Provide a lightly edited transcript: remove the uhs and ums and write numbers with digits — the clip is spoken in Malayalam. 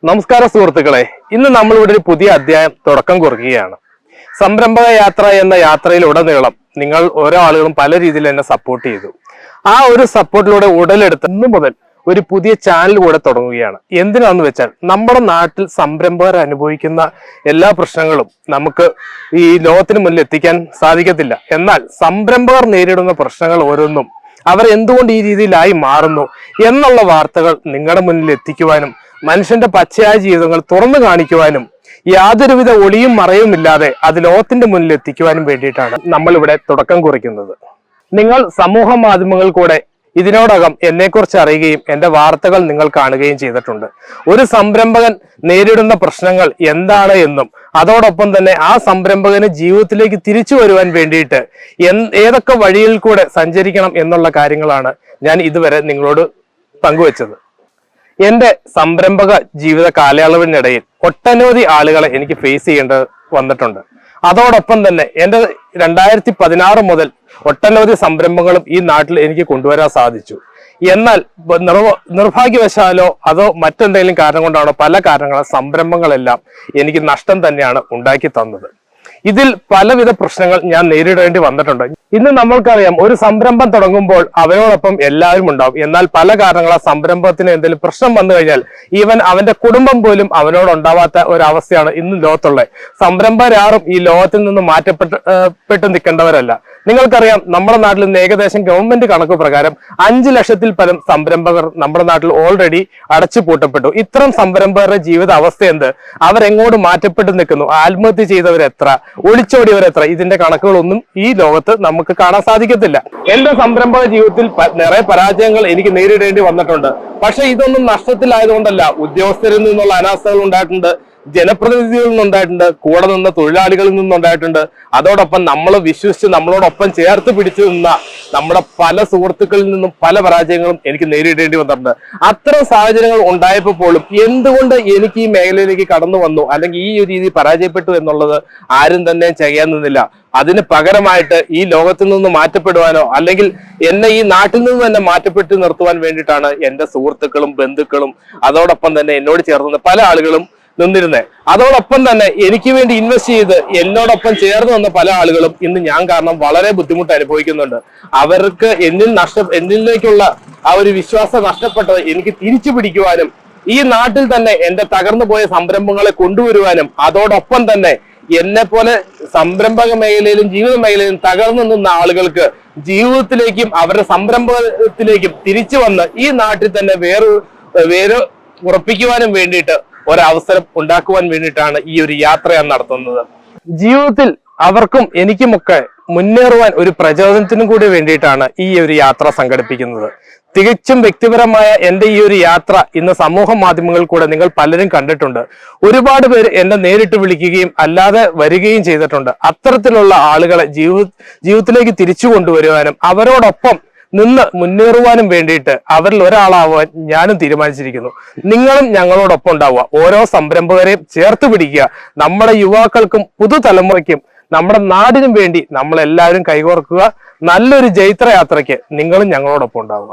നമസ്കാരം സുഹൃത്തുക്കളെ, ഇന്ന് നമ്മളിവിടെ ഒരു പുതിയ അധ്യായം തുടക്കം കുറിക്കുകയാണ്. സംരംഭക യാത്ര എന്ന യാത്രയിലുടനീളം നിങ്ങൾ ഓരോ ആളുകളും പല രീതിയിൽ എന്നെ സപ്പോർട്ട് ചെയ്തു. ആ ഒരു സപ്പോർട്ടിലൂടെ ഉടലെടുത്ത് ഇന്നു മുതൽ ഒരു പുതിയ ചാനൽ കൂടെ തുടങ്ങുകയാണ്. എന്തിനാന്ന് വെച്ചാൽ നമ്മുടെ നാട്ടിൽ സംരംഭകർ അനുഭവിക്കുന്ന എല്ലാ പ്രശ്നങ്ങളും നമുക്ക് ഈ ലോകത്തിന് മുന്നിൽ എത്തിക്കാൻ സാധിക്കത്തില്ല. എന്നാൽ സംരംഭകർ നേരിടുന്ന പ്രശ്നങ്ങൾ ഓരോന്നും അവർ എന്തുകൊണ്ട് ഈ രീതിയിലായി മാറുന്നു എന്നുള്ള വാർത്തകൾ നിങ്ങളുടെ മുന്നിൽ എത്തിക്കുവാനും മനുഷ്യന്റെ പച്ചയായ ജീവിതങ്ങൾ തുറന്നു കാണിക്കുവാനും യാതൊരുവിധ ഒളിയും മറയുമില്ലാതെ അത് ലോകത്തിന്റെ മുന്നിൽ എത്തിക്കുവാനും വേണ്ടിയിട്ടാണ് നമ്മൾ ഇവിടെ തുടക്കം കുറിക്കുന്നത്. നിങ്ങൾ സമൂഹ മാധ്യമങ്ങൾ കൂടെ ഇതിനോടകം എന്നെക്കുറിച്ച് അറിയുകയും എന്റെ വാർത്തകൾ നിങ്ങൾ കാണുകയും ചെയ്തിട്ടുണ്ട്. ഒരു സംരംഭകൻ നേരിടുന്ന പ്രശ്നങ്ങൾ എന്താണ് എന്നും അതോടൊപ്പം തന്നെ ആ സംരംഭകന് ജീവിതത്തിലേക്ക് തിരിച്ചു വരുവാൻ വേണ്ടിയിട്ട് ഏതൊക്കെ വഴിയിൽ കൂടെ സഞ്ചരിക്കണം എന്നുള്ള കാര്യങ്ങളാണ് ഞാൻ ഇതുവരെ നിങ്ങളോട് പങ്കുവച്ചത്. എന്റെ സംരംഭക ജീവിത കാലയളവിനിടയിൽ ഒട്ടനവധി ആളുകളെ എനിക്ക് ഫേസ് ചെയ്യേണ്ടി വന്നിട്ടുണ്ട്. അതോടൊപ്പം തന്നെ എന്റെ 2016 മുതൽ ഒട്ടനവധി സംരംഭങ്ങളും ഈ നാട്ടിൽ എനിക്ക് കൊണ്ടുവരാൻ സാധിച്ചു. എന്നാൽ നിർഭാഗ്യവശാലോ അതോ മറ്റെന്തെങ്കിലും കാരണം കൊണ്ടാണോ പല കാരണങ്ങളും സംരംഭങ്ങളെല്ലാം എനിക്ക് നഷ്ടം തന്നെയാണ് ഉണ്ടാക്കി തന്നത്. ഇതിൽ പലവിധ പ്രശ്നങ്ങൾ ഞാൻ നേരിടേണ്ടി വന്നിട്ടുണ്ട്. ഇന്ന് നമ്മൾക്കറിയാം, ഒരു സംരംഭം തുടങ്ങുമ്പോൾ അവനോടൊപ്പം എല്ലാവരും ഉണ്ടാവും. എന്നാൽ പല കാരണങ്ങളാൽ സംരംഭത്തിന് എന്തെങ്കിലും പ്രശ്നം വന്നു കഴിഞ്ഞാൽ ഈവൻ അവന്റെ കുടുംബം പോലും അവനോട് ഉണ്ടാവാത്ത ഒരവസ്ഥയാണ് ഇന്ന് ലോകത്തുള്ളത്. സംരംഭകരാറും ഈ ലോകത്തിൽ നിന്ന് മാറ്റപ്പെട്ട് നിൽക്കേണ്ടവരല്ല. നിങ്ങൾക്കറിയാം, നമ്മുടെ നാട്ടിൽ നിന്ന് ഏകദേശം ഗവൺമെന്റ് കണക്ക് പ്രകാരം 5 ലക്ഷത്തിൽ പരം സംരംഭകർ നമ്മുടെ നാട്ടിൽ ഓൾറെഡി അടച്ചു പൂട്ടപ്പെട്ടു. ഇത്തരം സംരംഭകരുടെ ജീവിത അവസ്ഥ എന്ത്? അവരെങ്ങോട്ട് മാറ്റപ്പെട്ട് നിൽക്കുന്നു? ആത്മഹത്യ ചെയ്തവരെത്ര, ഒളിച്ചോടിയവരെത്ര? ഇതിന്റെ കണക്കുകളൊന്നും ഈ ലോകത്ത് നമുക്ക് കാണാൻ സാധിക്കത്തില്ല. എന്റെ സംരംഭക ജീവിതത്തിൽ നിറയെ പരാജയങ്ങൾ എനിക്ക് നേരിടേണ്ടി വന്നിട്ടുണ്ട്. പക്ഷെ ഇതൊന്നും നഷ്ടത്തിലായതുകൊണ്ടല്ല. ഉദ്യോഗസ്ഥരിൽ നിന്നുള്ള അനാസ്ഥകൾ ഉണ്ടായിട്ടുണ്ട്, ജനപ്രതിനിധികളിൽ നിന്നുണ്ടായിട്ടുണ്ട്, കൂടെ നിന്ന തൊഴിലാളികളിൽ നിന്നുണ്ടായിട്ടുണ്ട്. അതോടൊപ്പം നമ്മൾ വിശ്വസിച്ച് നമ്മളോടൊപ്പം ചേർത്ത് പിടിച്ചു നിന്ന നമ്മുടെ പല സുഹൃത്തുക്കളിൽ നിന്നും പല പരാജയങ്ങളും എനിക്ക് നേരിടേണ്ടി വന്നിട്ടുണ്ട്. അത്തരം സാഹചര്യങ്ങൾ ഉണ്ടായപ്പോൾ പോലും എന്തുകൊണ്ട് എനിക്ക് ഈ മേഖലയിലേക്ക് കടന്നു വന്നു, അല്ലെങ്കിൽ ഈ ഒരു രീതി പരാജയപ്പെട്ടു എന്നുള്ളത് ആരും തന്നെ ചെയ്യാൻ നിന്നില്ല. അതിന് പകരമായിട്ട് ഈ ലോകത്തിൽ നിന്ന് മാറ്റപ്പെടുവാനോ അല്ലെങ്കിൽ എന്നെ ഈ നാട്ടിൽ നിന്ന് തന്നെ മാറ്റപ്പെട്ട് നിർത്തുവാൻ വേണ്ടിയിട്ടാണ് എന്റെ സുഹൃത്തുക്കളും ബന്ധുക്കളും അതോടൊപ്പം തന്നെ എന്നോട് ചേർന്ന് പല ആളുകളും നിന്നിരുന്നത്. അതോടൊപ്പം തന്നെ എനിക്ക് വേണ്ടി ഇൻവെസ്റ്റ് ചെയ്ത് എന്നോടൊപ്പം ചേർന്ന് വന്ന പല ആളുകളും ഇന്ന് ഞാൻ കാരണം വളരെ ബുദ്ധിമുട്ട് അനുഭവിക്കുന്നുണ്ട്. അവർക്ക് എന്നിലേക്കുള്ള ആ ഒരു വിശ്വാസം നഷ്ടപ്പെട്ടത് എനിക്ക് തിരിച്ചു പിടിക്കുവാനും ഈ നാട്ടിൽ തന്നെ എന്റെ തകർന്നു പോയ സംരംഭങ്ങളെ കൊണ്ടുവരുവാനും അതോടൊപ്പം തന്നെ എന്നെ പോലെ സംരംഭക മേഖലയിലും ജീവിത മേഖലയിലും തകർന്നു നിന്ന ആളുകൾക്ക് ജീവിതത്തിലേക്കും അവരുടെ സംരംഭത്തിലേക്കും തിരിച്ചു വന്ന് ഈ നാട്ടിൽ തന്നെ വേറെ ഉറപ്പിക്കുവാനും വേണ്ടിയിട്ട് ഒരവസരം ഉണ്ടാക്കുവാൻ വേണ്ടിയിട്ടാണ് ഈ ഒരു യാത്ര ഞാൻ നടത്തുന്നത്. ജീവിതത്തിൽ അവർക്കും എനിക്കുമൊക്കെ മുന്നേറുവാൻ ഒരു പ്രചോദനത്തിനും കൂടി വേണ്ടിയിട്ടാണ് ഈ ഒരു യാത്ര സംഘടിപ്പിക്കുന്നത്. തികച്ചും വ്യക്തിപരമായ എന്റെ ഈ ഒരു യാത്ര ഇന്ന് സമൂഹ മാധ്യമങ്ങളിൽ കൂടെ നിങ്ങൾ പലരും കണ്ടിട്ടുണ്ട്. ഒരുപാട് പേര് എന്നെ നേരിട്ട് വിളിക്കുകയും അല്ലാതെ വരികയും ചെയ്തിട്ടുണ്ട്. അത്തരത്തിലുള്ള ആളുകളെ ജീവിതത്തിലേക്ക് തിരിച്ചു കൊണ്ടുവരുവാനും അവരോടൊപ്പം നിന്ന് മുന്നേറുവാനും വേണ്ടിയിട്ട് അവരിൽ ഒരാളാവാൻ ഞാനും തീരുമാനിച്ചിരിക്കുന്നു. നിങ്ങളും ഞങ്ങളോടൊപ്പം ഉണ്ടാവുക. ഓരോ സംരംഭകരെയും ചേർത്ത് പിടിക്കുക. നമ്മുടെ യുവാക്കൾക്കും പുതുതലമുറയ്ക്കും നമ്മുടെ നാടിനും വേണ്ടി നമ്മളെല്ലാവരും കൈകോർക്കുക. നല്ലൊരു ജൈത്രയാത്രയ്ക്ക് നിങ്ങളും ഞങ്ങളോടൊപ്പം ഉണ്ടാവുക.